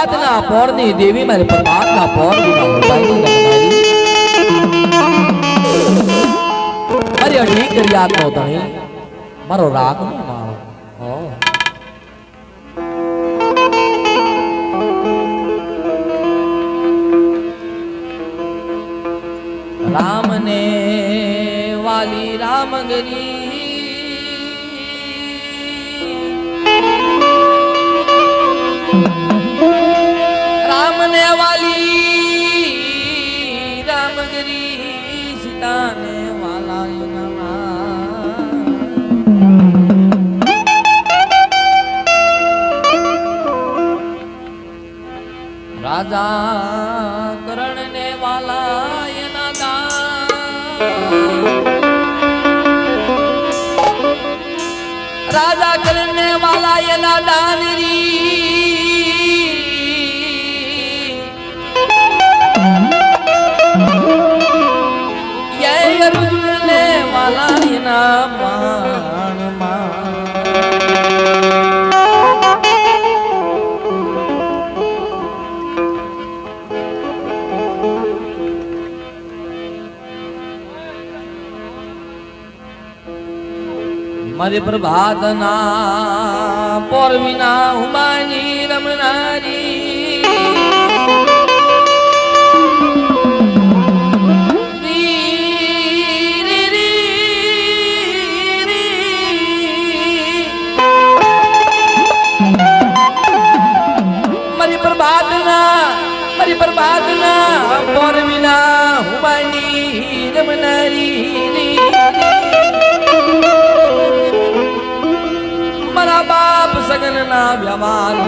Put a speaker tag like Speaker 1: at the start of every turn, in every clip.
Speaker 1: પ્રભાતના પોરની દેવી મારી પ્રભાતના પોર વિના હોવાય મારી અઢી કર્યા તો ધણી મારો રાગ નો માળો રામ ને વાલી રામગરી राम ने वाली रामगिरी सीता ने वाला राजा करण ने वाला राजा करण ने वाला ये नादान री वाला मान मारे प्रभात ना पोरविना हुमानी रमनारी प्रभातना पोरविना हुमानी रमनारी मारा बाप सगन ना व्यवहार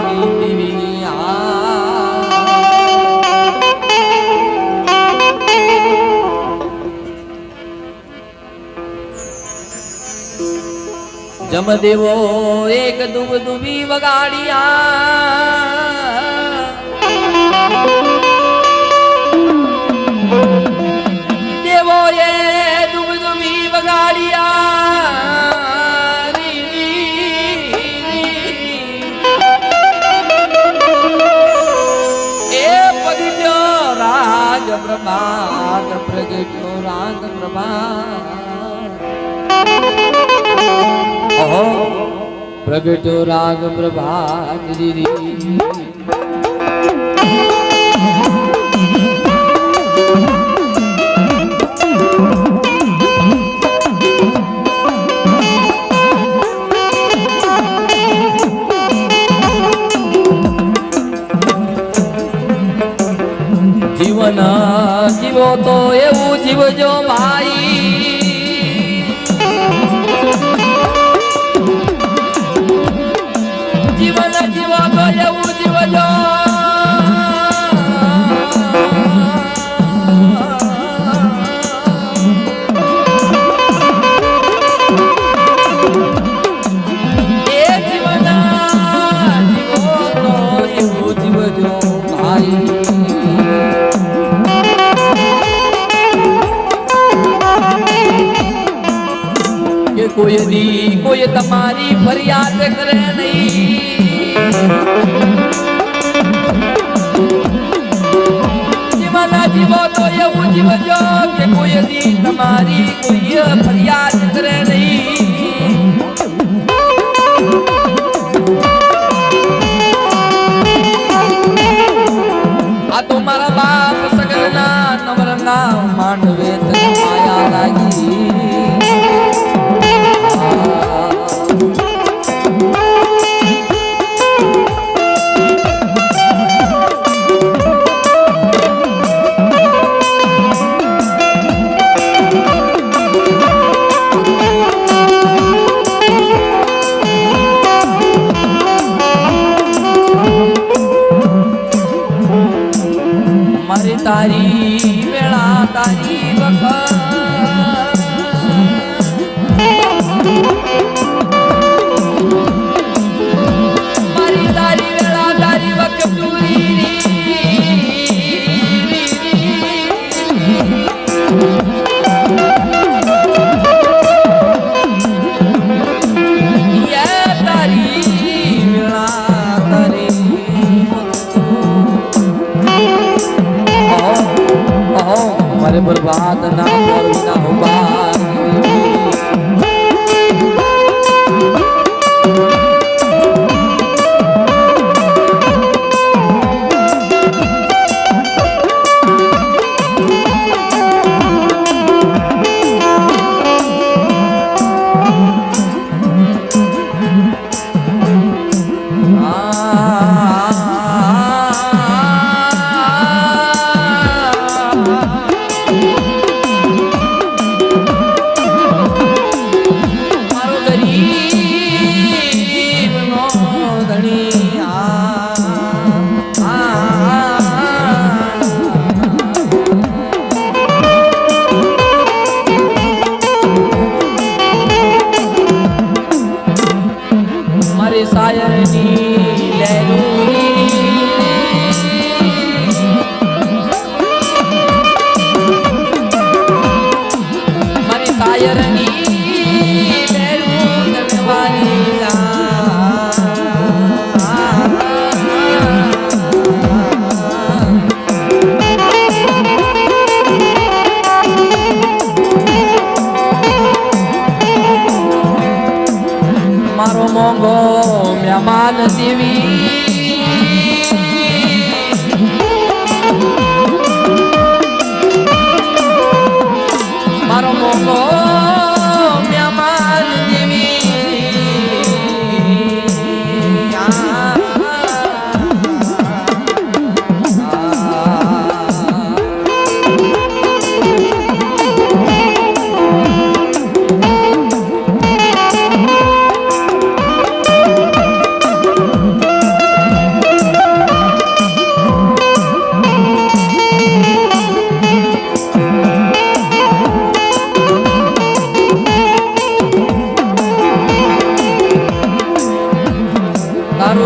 Speaker 1: जम देवो एक दुब दुबी वगाड़िया देवो ये दुब दुबी वगाड़िया ए पदित्यो राग प्रभात प्रगट्यो राग प्रभात ओहो प्रगट्यो राग प्रभात दीदी जीवन जीवो तो एवं जीवजो भाई जीवन जीवो तो एवं जीवजो जीवन जीवो तो एवं जीवजो भाई कोई दी कोई तुम्हारी फरियाद करे नहीं जीवना जीवो तो ये वो जीव जो के कोई दी तुम्हारी कोई फरियाद करे नहीं आ तुम्हारा बाप सगलना नवरना मांडवे माया लागी तारी वेळा तारी वखत मारी तारी वेळा तारी वखत दूरी ये तारी वेळा तारी वखत વાત ના બોલ વિના ઉભા મહેમાન દેવી મારો મોગો મહેમાન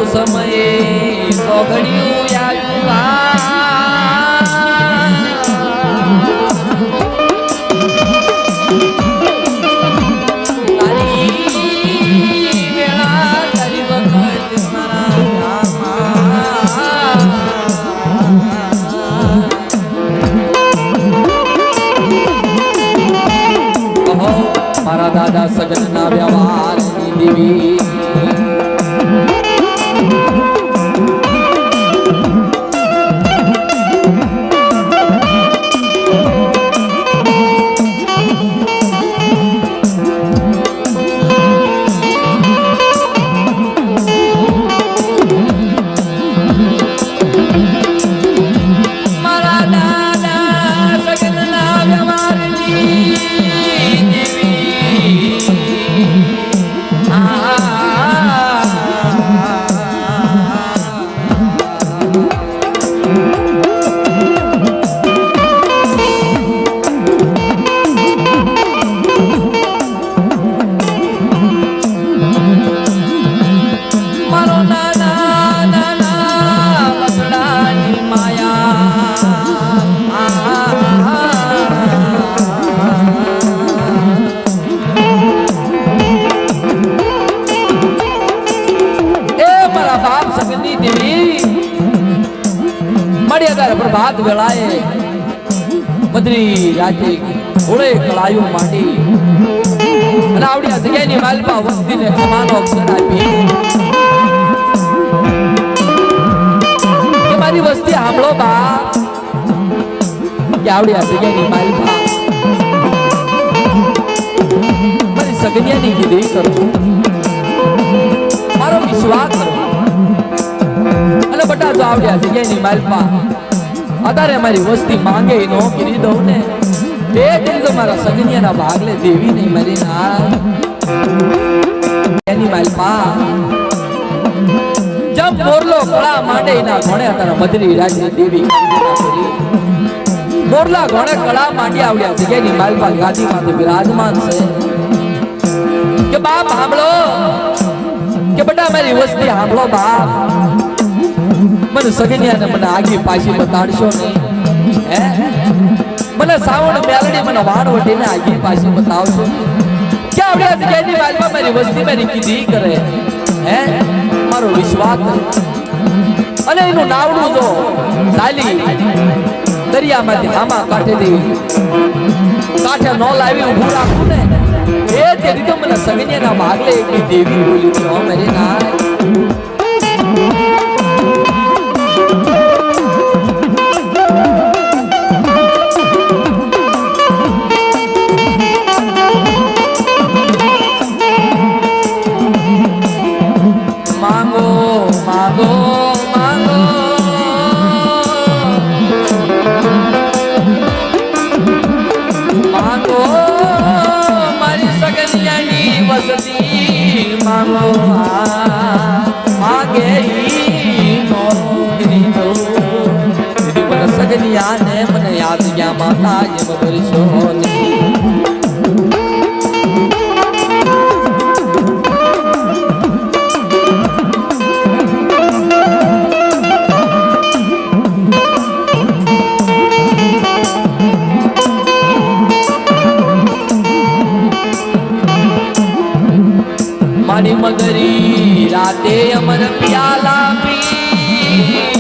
Speaker 1: સમયે સોગડિયું મારા દાદા સગન ના વ્યવહાર દેવી પ્રભાત વેળાએ બદરી રાતે ઘોડે કળાયું માંડી અને આવડ્યા જગ્યાની માલમાં વસ્તીને ખમાનો અક્ષર આપી કે મારી વસ્તી સાંભળો બા કે આવડ્યા જગ્યાની માલમાં મારી સગનિયાની કીધી કરો મારો વિશ્વાસ કરો અને બટા જો આવડ્યા જગ્યાની માલમાં અત્યારે મારી વસ્તી માંગે નો કરી દઉં ને એ દિન તો મારા સગનિયાના ભાગલે દેવી નહીં મારી ના એની માલમાં જબ મોરલો કળા માંડે ના ઘોડે અત્યારે મધરી રાજી દેવી મોરલા ઘોડે કળા માંડી આવડ્યા જગ્યાની માલમાં ગાદીમાંથી બિરાજમાન છે કે બાપ સાંભળો કે બટા મારી વસ્તી સાંભળો બાપ મને સગનિયાને મને આગી પાછી બતાડશો નહીં હે મને સાવણ મેલડી મને વાણવટીને આગી પાછી બતાવશો કે આવડ્યા જગ્યાની વાતમાં મારી વસ્તી મારી કીધી કરે હે મારો વિશ્વાસ અને એનું નાવડું જો ચાલી દરિયામાંથી હામા કાંઠેથી કાંઠે નો લાવી ઊભું રાખું ને એ તેથી તો મને સગનિયાના ભાગલે એકલી દેવી બોલી તો મેરી નાય માંગો માંગો માંગો માંગો મારી સગનિયાની વસતી માંગો માગે નોકરી દો દીદી મને સગનિયાને મને યાદ ગયા માતા જેમ કરશો નહીં મારી મગરી રાતે અમર પ્યાલા પી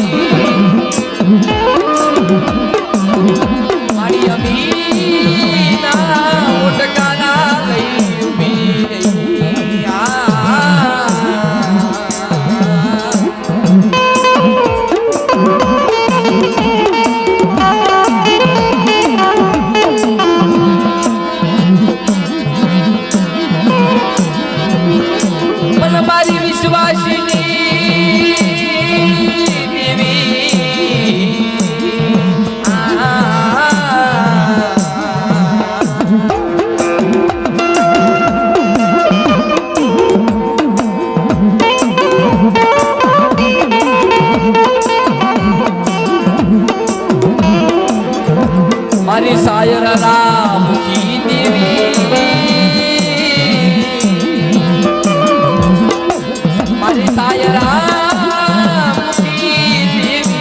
Speaker 1: મારી અમીના ઓટકાના લઈ ઉભી રહી મારી વિશ્વાસની દેવી મારી સાયર રામ કી દેવી મારી સાયરા કી દેવી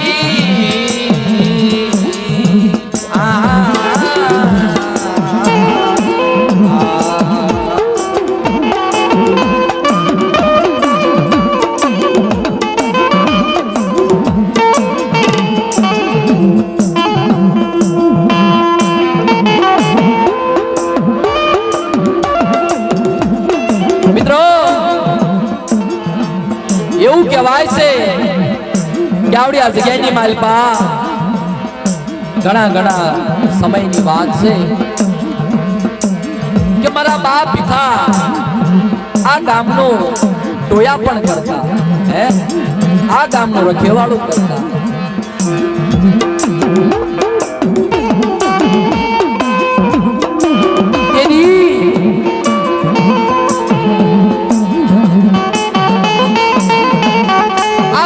Speaker 1: મિત્રો એવું કહેવાય છે કે આવડી આ જગ્યાની માલપા ઘણા સમયની વાત છે કે મારા બાપ પિતા આ ગામનો ટોયા પણ કરતા હે આ ગામનો રખેવાળું કરતા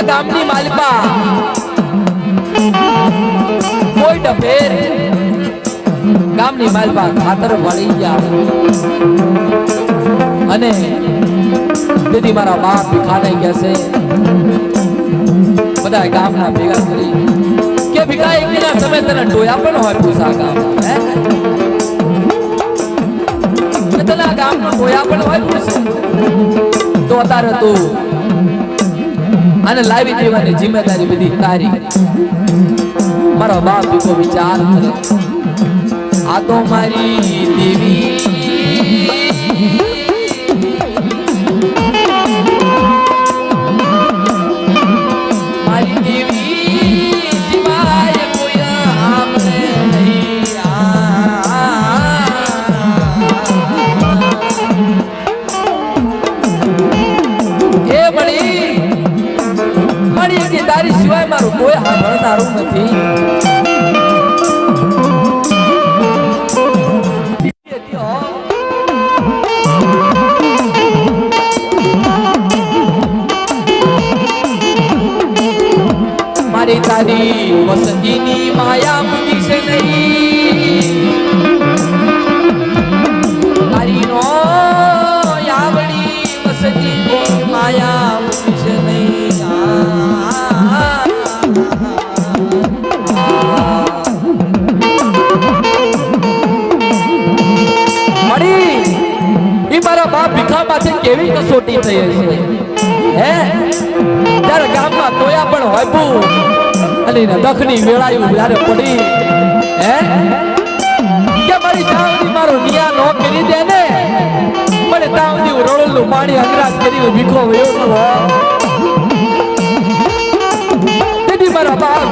Speaker 1: ગામની માલપા કોઈ ડફેર ગામની માલપા ખાતર વળી ગયા અને દીદી મારા બાપ ભીખાને કહેશે બધા ગામના ભેગા કરી કે ભીખા એક દિના સમય તને ટોયા પણ હોય પૂછા ગામ હે તને ગામનો ટોયા પણ હોય પૂછે તો અત્યારે તું અને લાવી દેવાની જિમ્મેદારી બધી તારી મારો બાપ દીકરો વિચાર કરે આ તો મારી દેવી મારી દેવી સિવાય કોઈ આમને નહીં એ બળી તારી સિવાય મારું કોઈ સાંભળનારું નથી મારી તારી વસતીની માયા મૂકી છે નહીં તારી નો આવડી વસતીની માયા મૂકી છે નહીં મારા બાપ ભીખા પાસે કેવી કસોટી થઈ હશે હે ત્યારે ગામમાં તોયા પણ હોય અને દખની વેળાયું જ્યારે પડી હે કે મારી ચાવડી મારો નિયા નો કરી દે ને મને તાવડી રોળનું પાણી અગરાજ કરી ભીખો વયો નવો તેથી મારા બાપ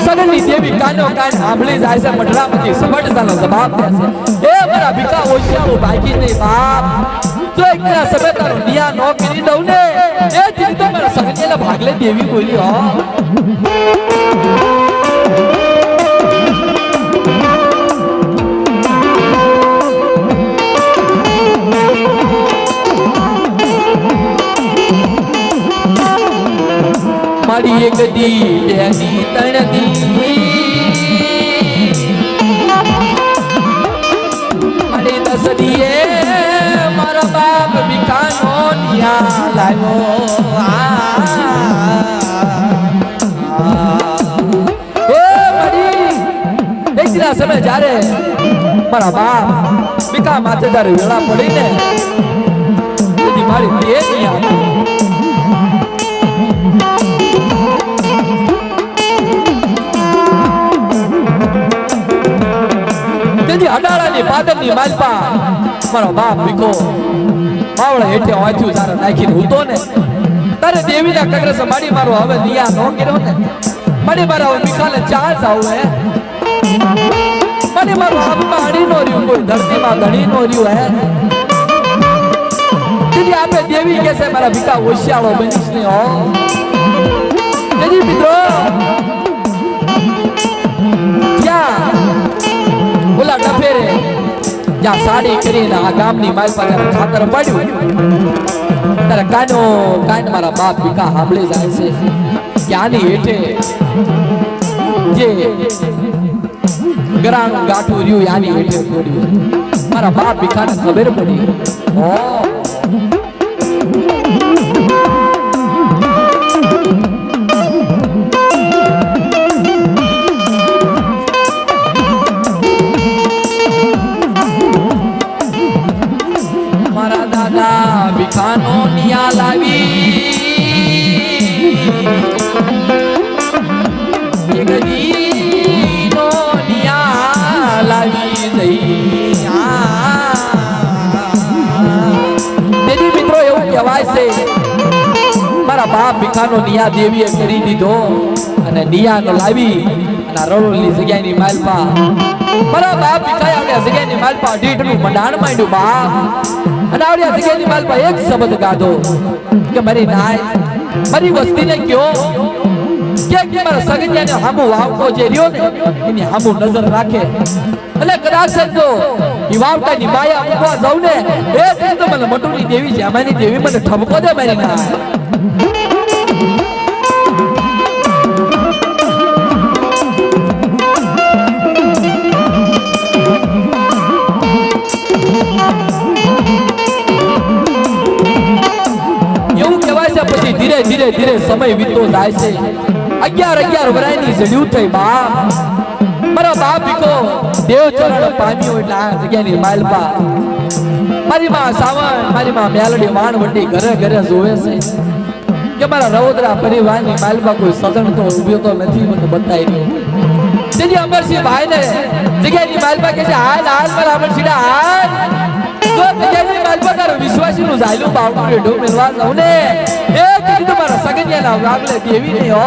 Speaker 1: સગનની દેવી કાનો કાન સાંભળી જાય છે મઢડામાંથી સમઢતાનો જવાબ દે છે એ મારા ભીખા ઓશિયાળો બાકી નહીં બાપ જો એકના સબેતાનો નિયા નો કરી દઉં ને એ જીત તો મારા સગનીના ભાગલે દેવી બોલી હો મારી એક દી એની ત્રણ દી અને 10 દીએ મારા બાપ ભીખાનો નિયા લાવ્યો એ મારી એકલા સમય જ્યારે મારા બાપ ભીખા માથે જ્યારે વેળા પડીને તેથી મારી બે નિયા અડાળાની પાદરની માલપા મારો બાપ ભીખો માવડા હેઠે વાંચ્યું તારે નાખીને ઉતો ને તારે દેવીના કગ્રસ માડી મારો હવે નિયા નો કર્યો ને મારી મારા ભીખાને ચાર જાવ હે મારી મારું હાથમાં અડી નો રહ્યું કોઈ ધરતીમાં ધણી નો રહ્યું હે તેથી આપણે દેવી કે છે મારા ભીખા હોશિયાળો બનીશ ને હો તેથી મિત્રો ક્યાં ઓલા ડફેરે જ્યાં સાડી કરીને આ ગામની માલ પર ખાતર પડ્યું ત્યારે કાન મારા બાપ ભીખા સાંભળી જાય છે કે આની હેઠે જે ગરાનું ગાંઠું રહ્યું આની હેઠે પડ્યું મારા બાપ ભીખાને ખબર પડી ભીખાનો નિયા લાવી એક દીનો નિયા લાવી જઈ તેથી મિત્રો એવું કહેવાય છે મારા બાપ ભીખાનો નિયા દેવીએ કરી દીધો અને નિયાનો લાવી અને રળોલી જગ્યાની માલપા મારા બાપ ભીખાએ આવડ્યા જગ્યાની માલપા અઢીટનું મંડાણ માંડ્યું બાપ અને આવડ્યા જગ્યાની માલપા એક શબ્દ ગાધો કે મારી નાય મારી વસ્તીને કયો કે મારા સગનિયાને હામુ વાવતો જે રહ્યો ને એની હામુ નજર રાખે એટલે કદાચ જો ઈ વાવટાની માયા મૂકવા જાઉં ને એ તો મને મટુની દેવી છે અમારી દેવી મને ઠપકો દે મારી નાય પછી ધીરે ધીરે ધીરે સમય વીતતો જાય છે 11 વરાયની જડ્યું થઈ બાપ મારા બાપ ભીખો દેવ ચરણ પામ્યો એટલે આ જગ્યાની માલપા મારી માં સાવણ મારી માં મેલડી વાણવટી ઘરે ઘરે જોવે છે કે મારા રવોદરા પરિવારની માલપા કોઈ સજણ તો ઉભ્યો તો નથી મને બતાવી તેથી અમરસિંહ ભાઈને જગ્યાની માલપા કે છે હાલ હાલ મારા અમરસિંહ હાલ જો જગ્યાની માલપા તારો વિશ્વાસીનું ઝાયલું બાવડું રેડો મેળવા જાઉં ને એ કીધું તમારા સગનિયાના વાગલે દેવી નહીં હો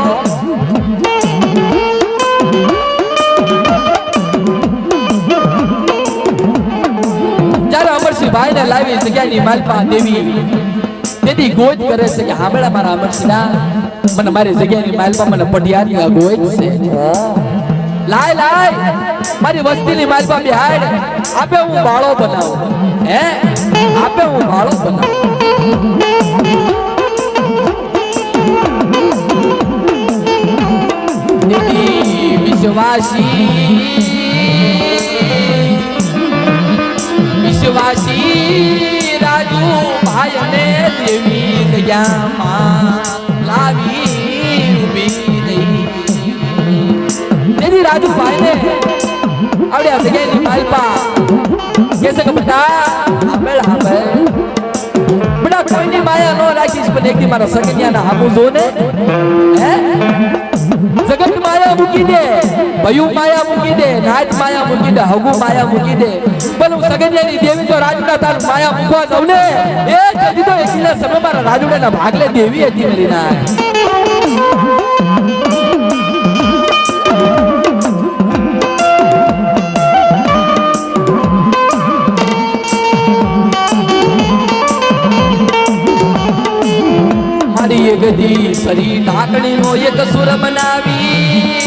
Speaker 1: જ્યારે અમરસિંહ ભાઈને લાવી જગ્યાની માલપા દેવી તેથી ગોજ કરે છે કે હાંભળા મારા અમરસિંહના મને મારી જગ્યાની માલપા મને પઢિયારની ગોજ છે લાય લાય મારી વસ્તીની માલપા બિહાડ આપે હું બાળો બનાવું હે આપે હું બાળો બનાવું વિશ્વાસી રાજુ ભાઈ ને દેવી જગ્યામાં લાવી ઉભી રહી તેથી રાજુ ભાઈ ને આવડ્યા જગ્યાની માલપા કે છે કે બેટા બેટા કોઈની માયા ન રાખીશ પણ એક દી મારા સગનિયાના હામુ જો ને હે જગત માયા મૂકી દે, ભયું માયા મૂકી દે, નાત માયા મૂકી દે, હગુ માયા મૂકી દે, પણ હું સગનિયાની દેવી તો રાજુડા તાર માયા મૂકવા જાઉં ને એ કદી તો એકલા સમયમાં રાજુડાના ભાગલે દેવી હતી મેરી ના. મારી ગદી સરી ઢાકણીનો એક સુર બનાવી,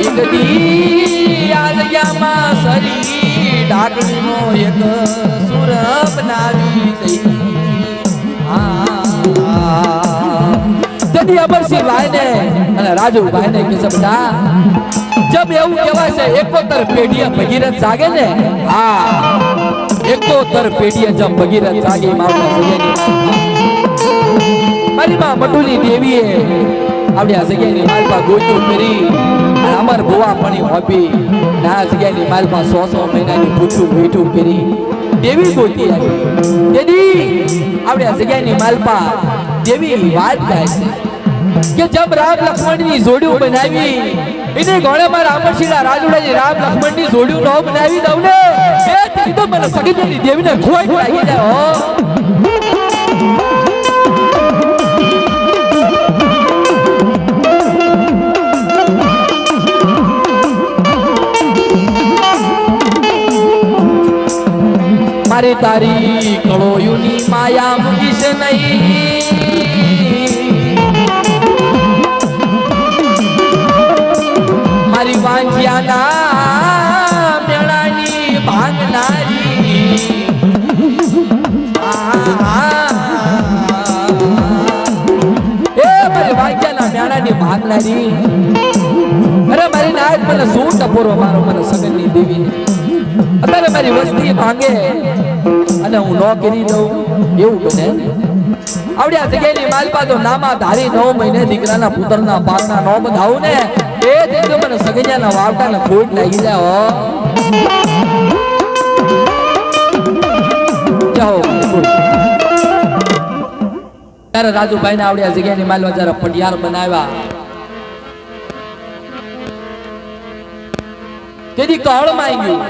Speaker 1: એક દી આ જગ્યામાં સરી ઢાકણીનો એક સુર બનાવી તેથી અમરસિંહ ભાઈને અને રાજુભાઈ ને કે બધા જબ એવું કહેવાય છે એકોતર પેઢીએ ભગીરથ જાગે ને, હા એકોતર પેઢીએ જબ ભગીરથ જાગે માવડા જગ્યાની મારી માં મટુલી દેવીએ આપણી આ જગ્યાની માલપા ગોતું કરી અને અમર ભુવા પણ હોપી ને આ જગ્યાની માલપા 100 મહિનાની પૂછું મીઠું કરી દેવી ગોતી આવી. તેથી આપણી આ જગ્યાની માલપા દેવી વાત ગાય છે કે જબ રામ લક્ષ્મણ ની જોડીઓ બનાવી એને ગોળે માં રામરસીડા રાજુડાજી રામ લક્ષ્મણ ની જોડીઓ ન બનાવી દઉં ને એ તો મને સગીની દેવીને ખોઈ લાગી જાય હો. મારી તારી કળોયુની માયા મૂકીશ નહીં, મારી વાંજિયાના મેળાની ભાંગનારી એ મારી વાંજિયાના મેળાની ભાંગનારી અરે મારી નાયક મને શું ટપોરો મારો મને સગનની દેવીને અત્યારે મારી વસ્તી ભાંગે અને હું ન કરી દઉં એવું બને. આવડી આ જગ્યાની માલપા તો નામા ધારી 9 મહિને દીકરાના પુત્રના પારના ન બધાવું ને એ દીધો મને સગનિયાના વાવટાને ખોટ લાગી જાય હો. જાઓ ત્યારે રાજુભાઈ ને આવડી આ જગ્યાની માલવા જરા પટિયાર બનાવ્યા તેથી કળ માં ગયું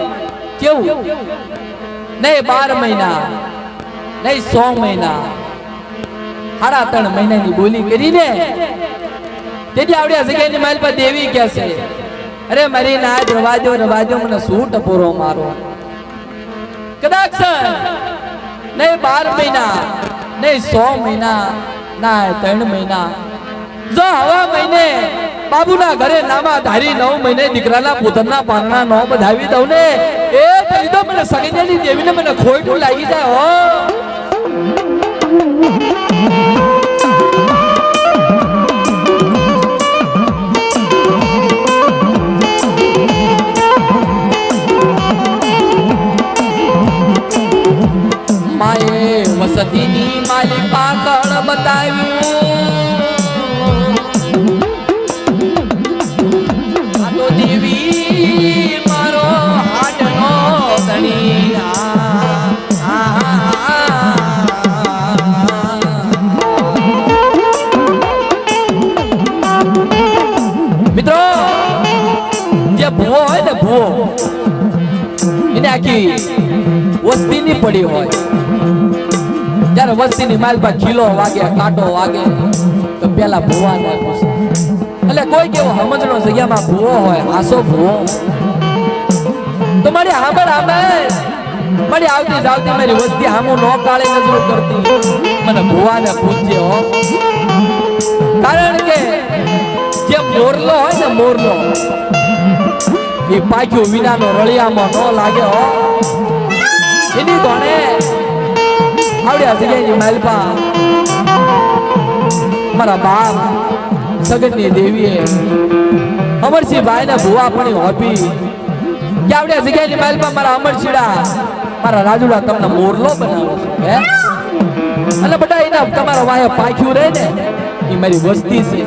Speaker 1: કેવું નહીં 12 મહિના નહીં 100 મહિના 3.5 મહિનાની બોલી કરીને તેથી આવડે જગ્યાની માલ પર દેવી કે છે અરે મારી ના રવાજો મને શું ટપોરો મારો કદાચ નહીં 12 મહિના નહીં 100 મહિના ના 3 મહિના જો હવા મહિને બાબુના ઘરે નામા ધારી 9 મહિને દીકરાના પુત્રના પારણા ન બધાવી દઉં ને એ તો મને સગીની દેવીને મને ખોટું લાગી જાય હો. માએ વસતીની માલી પાકળ બતાવ્યું આ તો દેવી મારો હાડનો ધણી મિત્રો જે ભૂવો હોય ને ભૂવો એને આખી વસ્તીની પડી હોય ત્યારે વસ્તીની માલ પર ખીલો વાગે કાંટો વાગે તો પેલા ભૂવા નાખે એટલે કોઈ કેવો સમજણો જગ્યામાં ભૂવો હોય હાસો ભૂવો તો મારી હામર મારી આવતી જાવતી મારી વસ્તી હામું નો કાળે નજરો કરતી મને ભૂવાને પૂછજે હો. કારણ કે જે મોરલો હોય ને મોરલો એ પાક્યું વિનાનો રળિયામાં ન લાગે હો. એની કોણે આવડ્યા જગ્યાની માલપા મારા બાપ સગનની દેવીએ અમરસિંહ ભાઈ ને ભુવા પણ હોપી કે આવડ્યા જગ્યાની માલપા મારા અમરસિંહડા મારા રાજુડા તમને મોરલો બનાવો હે અને બટા એના તમારા વાહે પાખ્યું રહે ને એ મારી વસ્તી છે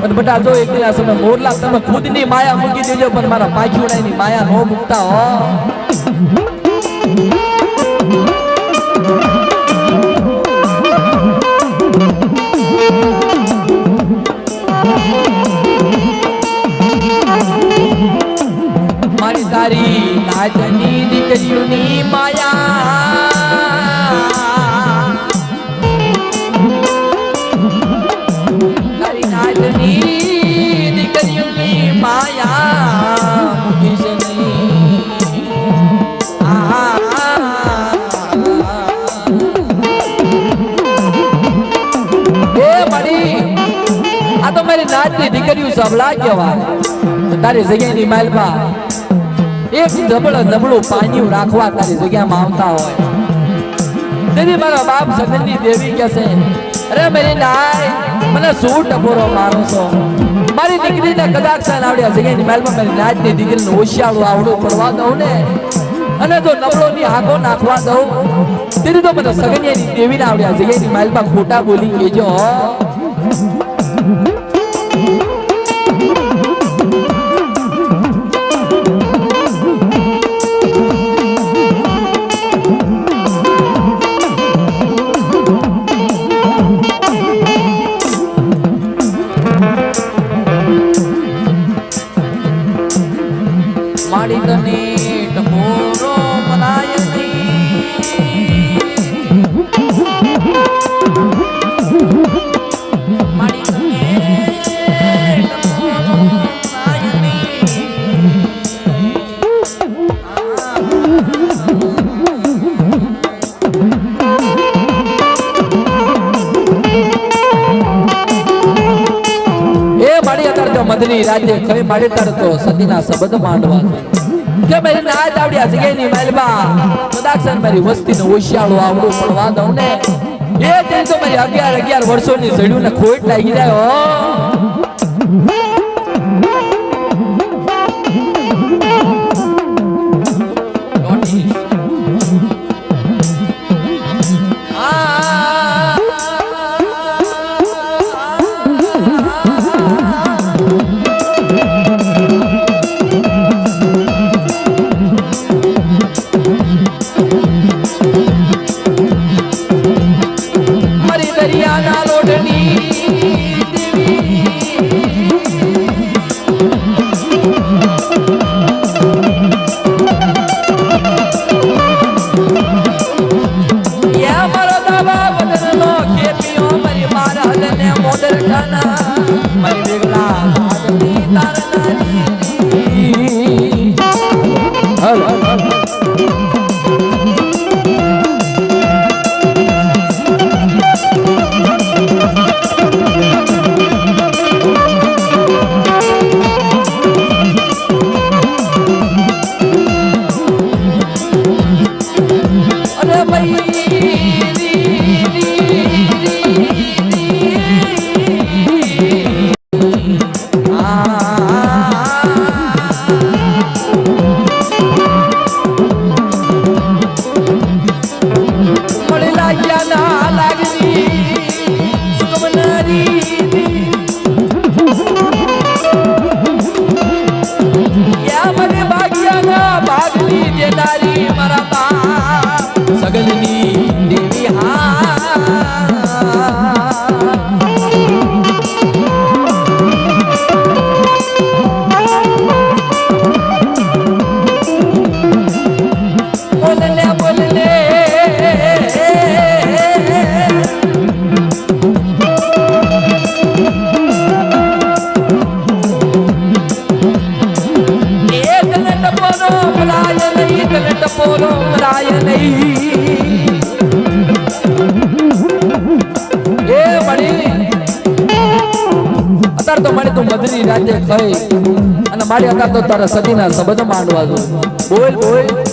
Speaker 1: પણ બટા જો એક દિવસ તમે મોરલા તમે ખુદની માયા મૂકી દેજો પણ મારા પાખ્યુડાની માયા ન મૂકતા હો. મારી તારી નાચની દીકરીઓની માયા તારી નાચની દીકરીઓની માયા મૂકીશ નહીં એ મારી આ તો મારી નાચની દીકરીઓ સબલા કહેવાય તારી જગ્યાની માલમાં એક નબળું પાણી રાખવા તારી જગ્યામાં આવતા હોય તેથી મારા બાપ સગનની દેવી કહેશે અરે મેરી નાય મને શું ટપોરો મારો છો મારી દીકરીને કદાચ આવડ્યા જગ્યાની માલમાં મારી નાચની દીકરીને હોશિયાળું આવડું પડવા દઉં ને અને જો નબળોની હાકો નાખવા દઉં તેથી તો મને સગનિયાની દેવીને આવડ્યા જગ્યાની માલમાં ખોટા બોલી કહેજો માડી તને ટપોરો મનાય માડી તને ટપોરો મનાય એ માડી અત્યારે તો મધની રાજ્ય કઈ માડી તાર તો સતીના શબ્દ માંડવા કે મેરી નાચ આવડી આ જગ્યાની માલમાં કદાચ મારી વસ્તીને હોશિયાળું આવડું પડવા દઉં ને એ દિન તો મારી 11 વર્ષોની સડ્યું ને ખોટ લાગી જાય હો મધની રાતે ખાઈ અને મારી અત્યારે તો તારા સતીના શબ્દ માંડવા દો બોલ બોલ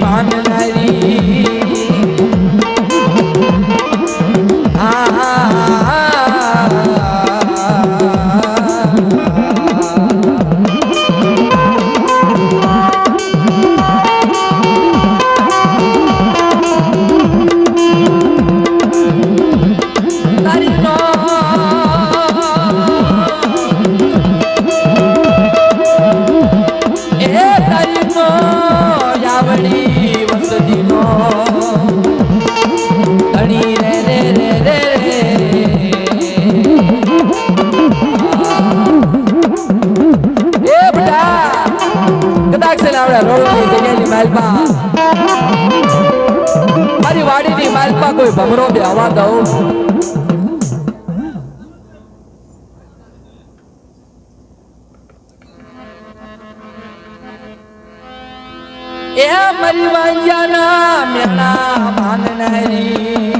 Speaker 1: માનનારી મારી વાડીની માલપા કોઈ ભમરો બે હવા દઉં એ મારી વાંજાના મેણા માનનારી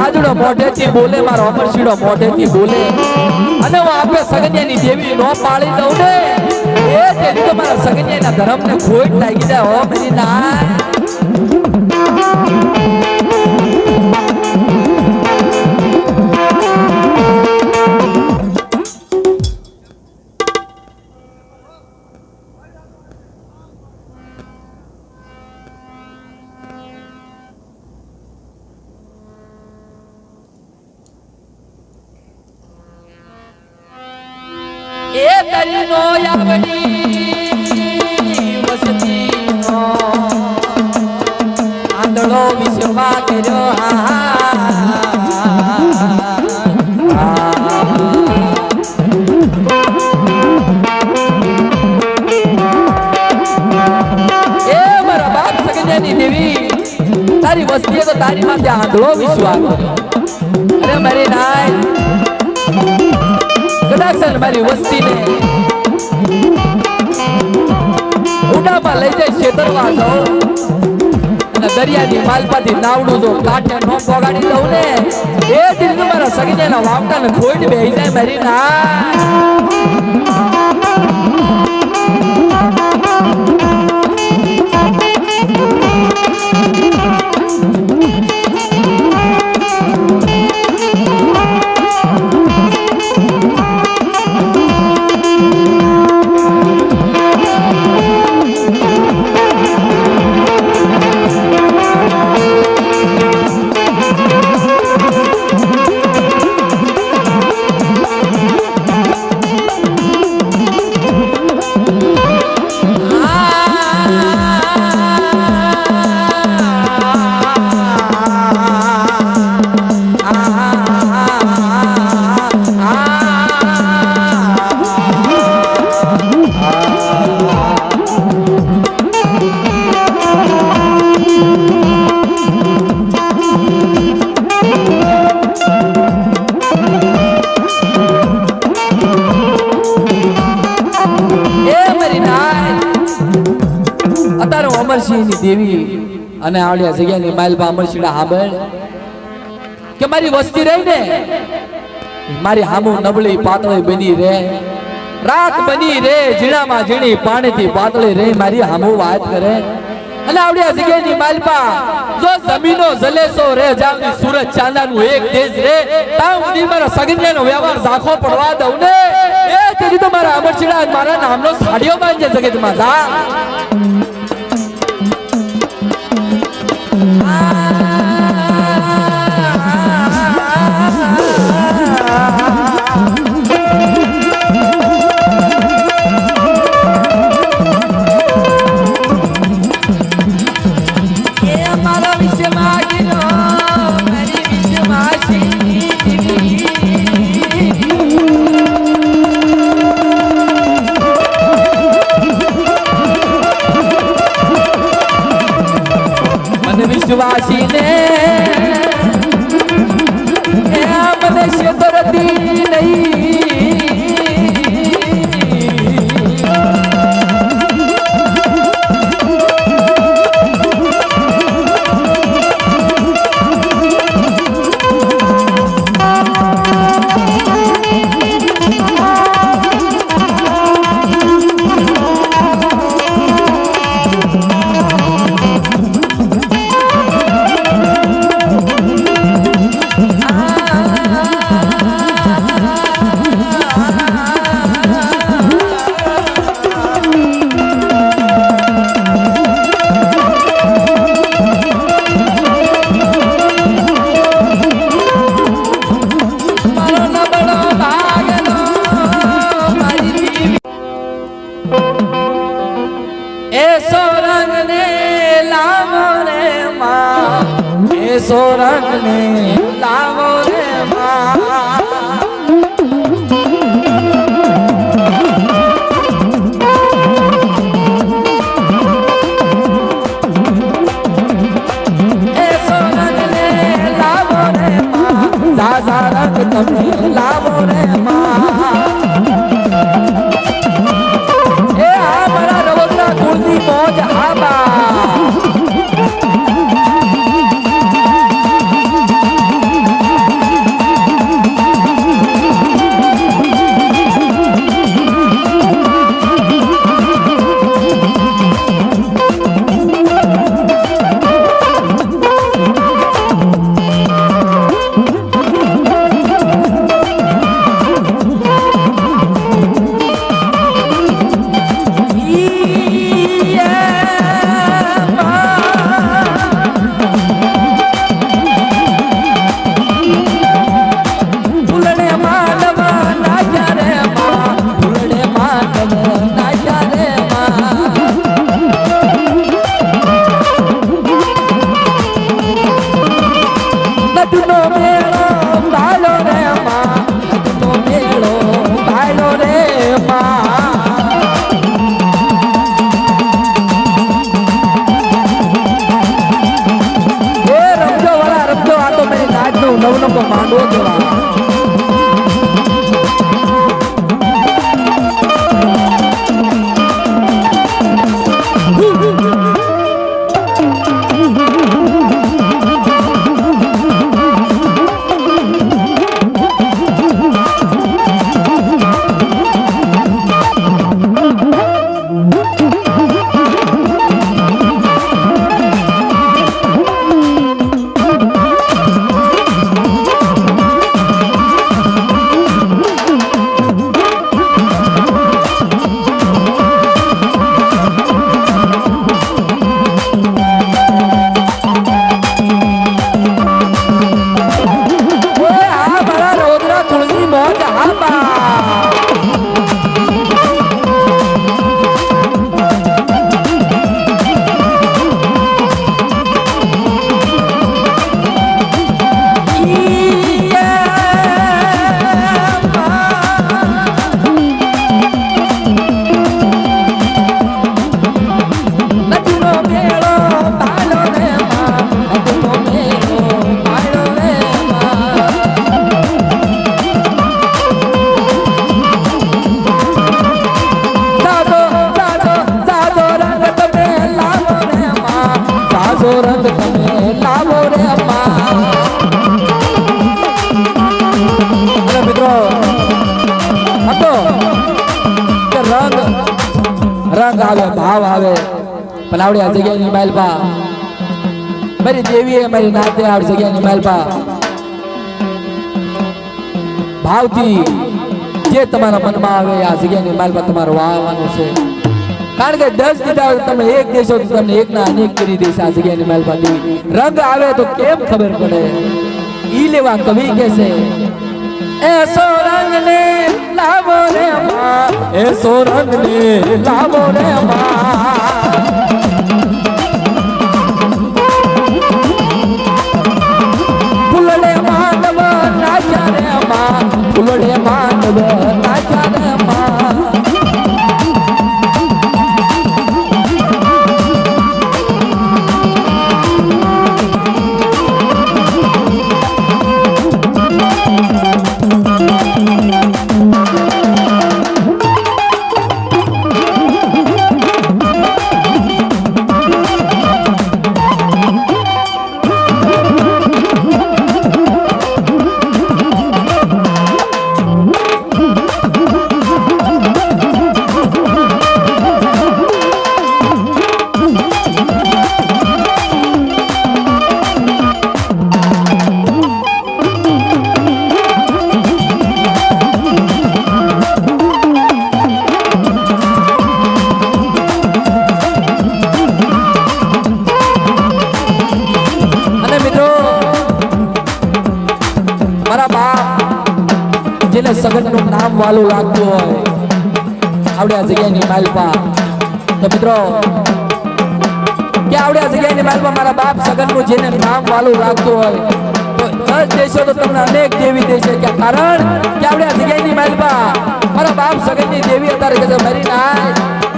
Speaker 1: રાજુડો મોઢેથી બોલે મારો અમરશીડો મોઢેથી બોલે અને હું આપે સગન્યાની દેવી નો પાળી દઉં ને એ તેની તો મારા સગન્યાના ધર્મને ખોટ લાગી જાય હો મેરી ના એ તારી નો યાવડી વસતી નો આંધળો વિશ્વમાં કર્યો એ મારા બાપ સગન્યાની દેવી તારી વસ્તીએ તો તારી માં ત્યાં આંધળો વિશ્વાસ કર્યો અરે મારી નાય કદાચ મારી વસ્તીને ઉડામાં લઈ જાય છેતરવા જાઉં અને દરિયાની માલપાથી નાવડું જો કાંઠે નો પોગાડી દઉં ને એ દિન મારા સગીના વાવટાને ખોટ બેહી જાય મારી ના અમરસિંહની દેવી અને આવડિયા જગ્યાની માલપા અમરસિંહના હાંભળ કે મારી વસ્તી રહી ને મારી હામુ નબળી પાતળી બની રે રાત બની રે ઝીણામાં ઝીણી પાણીથી પાતળી રે મારી હામુ વાત કરે અને આવડિયા જગ્યાની માલપા જો જમીનો જલેસો રે જાવની સૂરજ ચાંદાનું એક દેશ રે તાવ સુધી મારા સગન્યાનો વ્યવહાર ઝાખો પડવા દઉં ને એ તેથી તો મારા અમરસિંહ મારા નામનો સાડીઓ બાંધે જગતમાં જા સોરંગને લાવો રે માં સારંગ તમે લાવો રે માં એ આ મારા રવોદરા કુળની મોજ આબા નવનો માંડવો જોવા રંગ આવે ભાવ આવે પણ આવડે આ જગ્યાની માલપા મારી દેવીએ મારી નાતે આ જગ્યાની માલપા ભાવથી જે તમારા મનમાં આવે આ જગ્યાની માલપા તમારે વાવવાનું છે કારણ કે 10 દીધા તમે એક દેશો તો તમને એકના અનેક કરી દેશે આ જગ્યાની માલપા દેવી રંગ આવે તો કેમ ખબર પડે ઈ લેવા કવિ કે છે એસો રંગ ને લાવો રે માં એસો રંગ ને લાવો રે માં ફૂલડે માનવ નાચા રે માં ફૂલડે માનવ નાચા રે માં સગનનું નામ વાલું લાગતું હોય આવડે આ જગ્યાની માલપા તો મિત્રો કે આવડ્યા જગ્યાની માલમાં મારા બાપ સગનનું જેને નામ વાલું રાખતું હોય તો દસ દેશો તો તમને અનેક દેવી દેશે કે કારણ કે આવડ્યા જગ્યાની માલમાં મારા બાપ સગનની દેવી અત્યારે કે મરી ના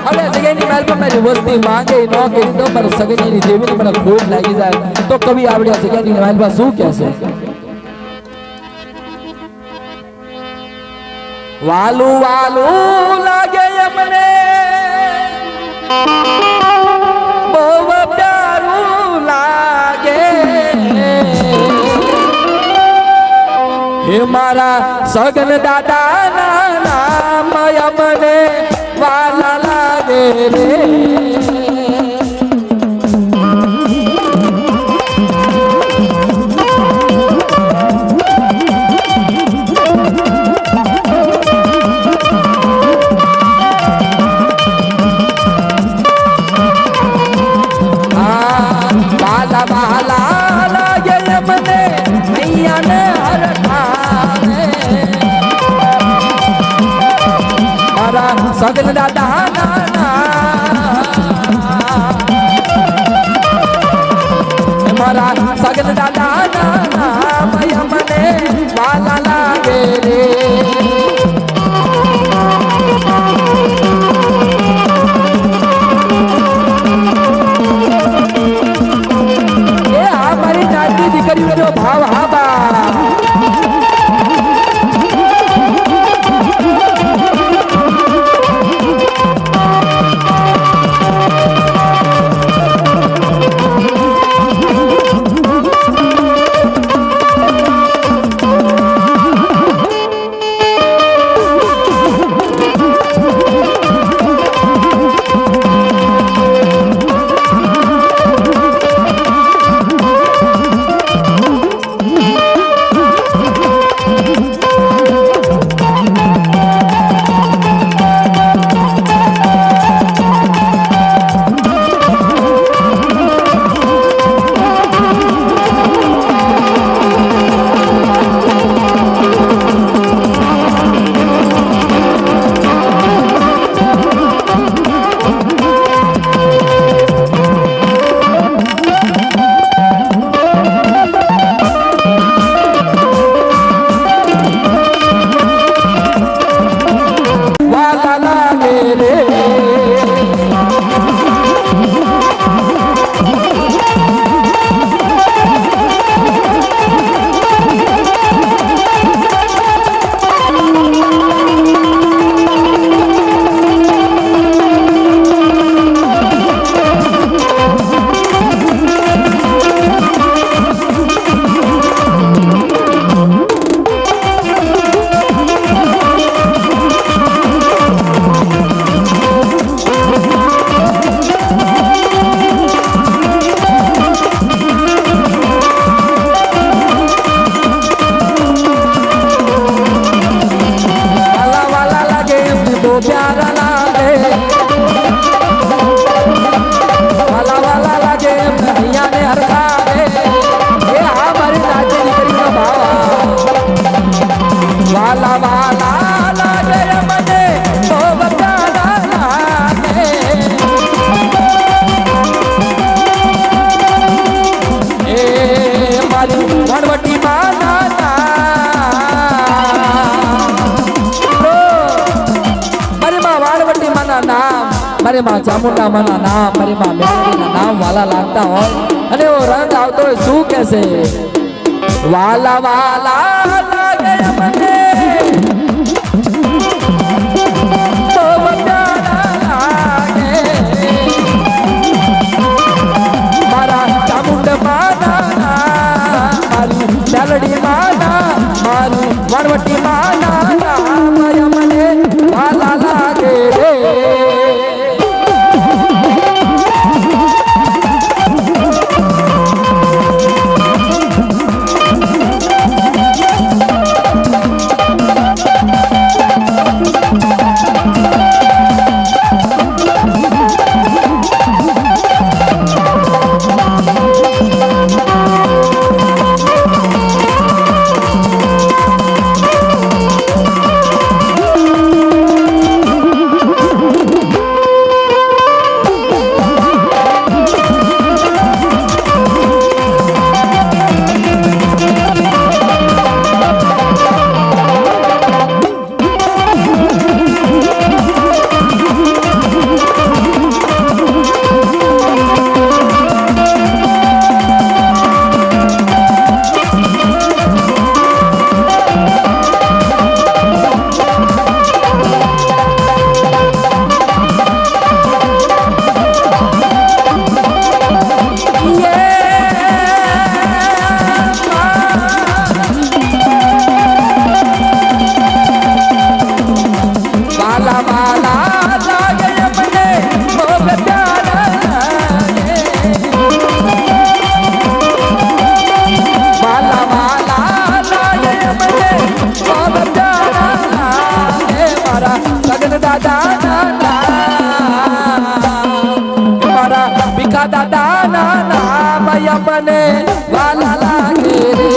Speaker 1: આવડ્યા જગ્યાની માલમાં મારી વસ્તી માંગે ન કરી તો મારા સગનની દેવીની મને ખોટ લાગી જાય તો કવિ આવડ્યા જગ્યાની માલમાં શું કહેશે વાલું વાલું લાગે અમને બહુ પ્યારું લાગે હે મારા સગન દાદા ના નામ અમને વાલા લાગે રે સગન દાદા મારા સગન દાદા મને વાલા લાગે રે એ આ મારી નાની દીકરીનો ભાવ હા બા મારી માં ચામુંડા માના નામ મારી માં મેળવીના નામ વાલા લાગતા હોય અને એવો રંગ આવતો હોય શું કહેશે વાલા વાલા લાગે મને તો બચારા લાગે મારા ચામુંડા માના મારી ચાલડી માના મારી વરવટી માના નામ મને વાલા લાગે રે ભીખા દાદા મારા ભીખા દાદા ના ભૈયા બને વાલા લાગે રે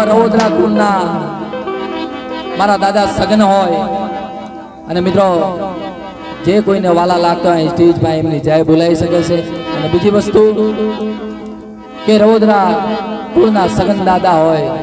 Speaker 1: રહોદરા કુળના મારા દાદા સગન હોય અને મિત્રો જે કોઈને વાલા લાગતો હોય સ્ટેજ પર એમની જય બોલાવી શકે છે. અને બીજી વસ્તુ કે રવોદરા કુળના સગન દાદા હોય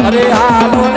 Speaker 2: અરે હાલો